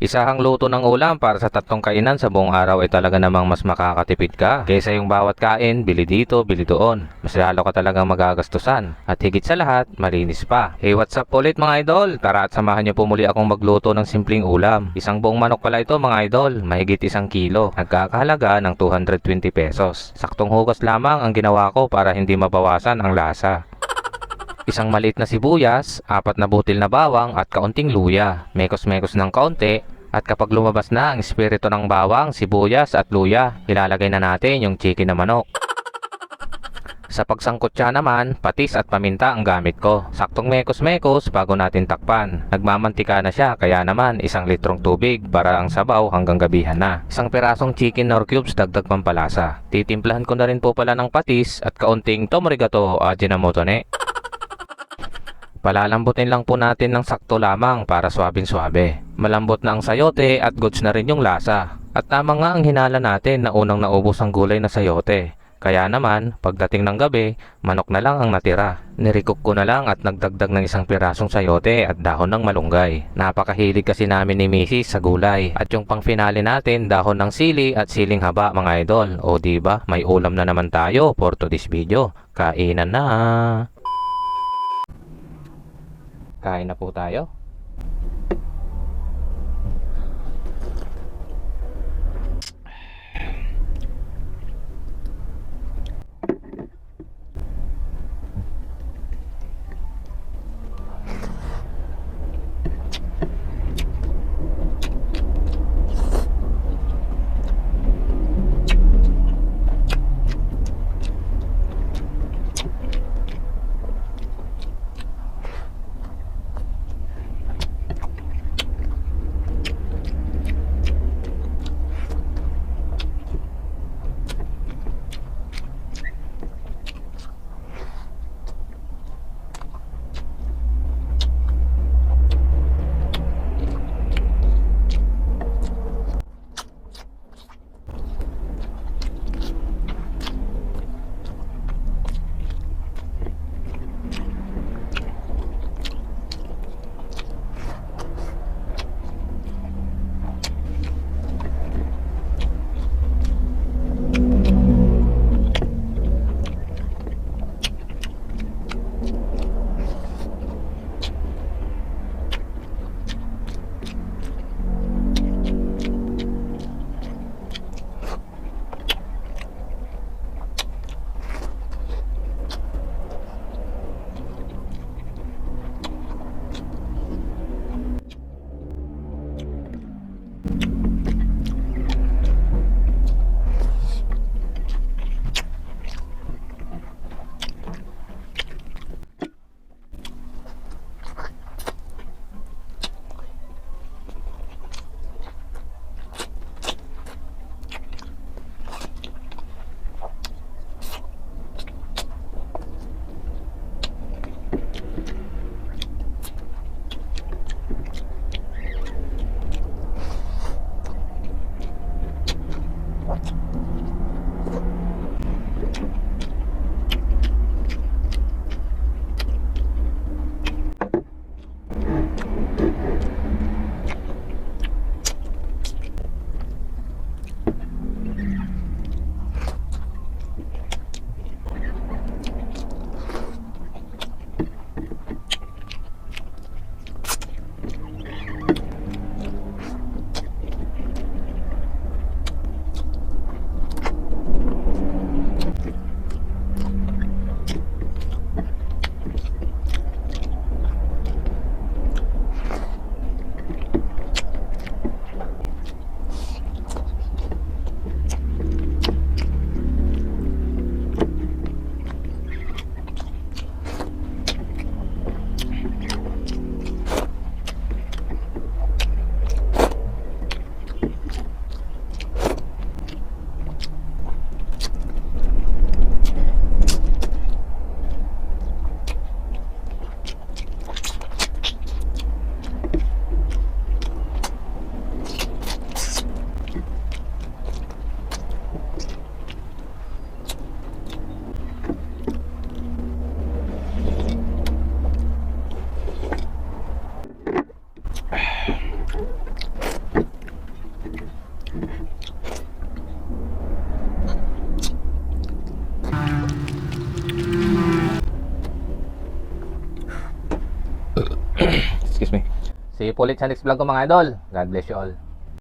Isahang luto ng ulam para sa tatlong kainan sa buong araw ay talaga namang mas makakatipid ka kaysa yung bawat kain, bili dito, bili doon. Mas lalo ka talagang magagastusan. At higit sa lahat, malinis pa. Hey, what's up ulit mga idol? Tara at samahan niyo po muli akong magluto ng simpleng ulam. Isang buong manok pala ito mga idol, mahigit 1 kilo. Nagkakahalaga ng 220 pesos. Saktong hugas lamang ang ginawa ko para hindi mabawasan ang lasa. Isang maliit na sibuyas, 4 na butil na bawang at kaunting luya. Mekos-mekos ng kaunti at kapag lumabas na ang espiritu ng bawang, sibuyas at luya, ilalagay na natin yung chicken na manok. Sa pagsangkutsa naman, patis at paminta ang gamit ko. Saktong mekos-mekos bago natin takpan. Nagmamantika na siya kaya naman 1 litrong tubig para ang sabaw hanggang gabihan na. Isang pirasong chicken nor cubes dagdag pampalasa. Titimplahan ko na rin po pala ng patis at kaunting tomarigato o ajinomoto ne. Palalambutin lang po natin ng sakto lamang para swabing-swabe. Malambot na ang sayote at goods na rin yung lasa. At tama nga ang hinala natin na unang naubos ang gulay na sayote. Kaya naman, pagdating ng gabi, manok na lang ang natira. Nirikook ko na lang at nagdagdag ng 1 pirasong sayote at dahon ng malunggay. Napakahilig kasi namin ni Mrs. sa gulay. At yung pang finale natin, dahon ng sili at siling haba mga idol. O diba, may ulam na naman tayo for today's video. Kainan na! Kain na po tayo. See you po ulit sa next vlog ko mga idol. God bless you all.